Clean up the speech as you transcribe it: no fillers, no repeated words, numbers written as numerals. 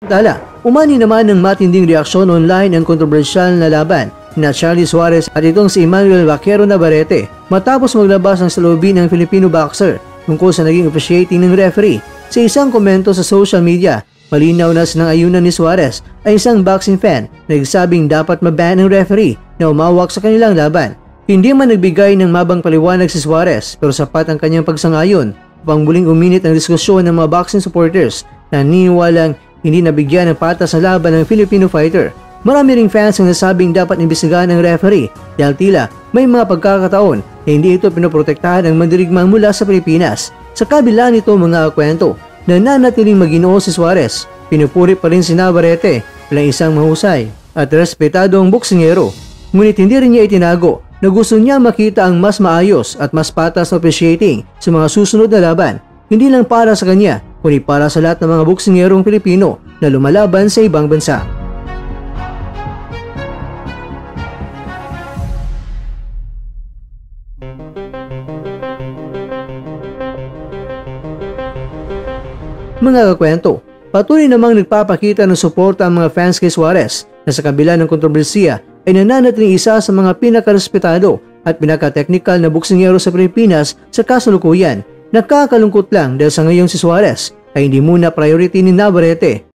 Tala, umani naman ng matinding reaksyon online ang kontrobersyal na laban na Charlie Suarez at itong si Emmanuel Vaquero Navarrete matapos maglabas ng saloobin ng Filipino boxer tungkol sa naging officiating ng referee. Sa isang komento sa social media, malinaw na sinang-ayunan ni Suarez ay isang boxing fan na nagsabing dapat maban ng referee na umawak sa kanilang laban. Hindi man nagbigay ng mabang paliwanag si Suarez pero sapat ang kanyang pagsangayon upang muling uminit ang diskusyon ng mga boxing supporters na naniniwalang hindi nabigyan ng patas na laban ng Filipino fighter. Marami ring fans ang nasabing dapat imbestigahan ng referee dahil tila may mga pagkakataon na hindi ito pinoprotektahan ng mandirigma mula sa Pilipinas. Sa kabila nito mga kwento, nananatiling maginoo si Suarez. Pinupuri pa rin si Navarrete bilang isang mahusay at respetadong boksingero. Ngunit hindi rin niya itinago na gusto niya makita ang mas maayos at mas patas na officiating sa mga susunod na laban. Hindi lang para sa kanya, kundi para sa lahat ng mga boksingerong Pilipino na lumalaban sa ibang bansa. Mga kakwento, patuloy namang nagpapakita ng suporta ang mga fans kay Suarez na sa kabila ng kontrobersiya ay nananatiling isa sa mga pinakarespetado at pinaka-technical na boksingero sa Pilipinas sa kasalukuyan. Nakakalungkot lang dahil sa ngayon si Suarez ay hindi muna priority ni Navarrete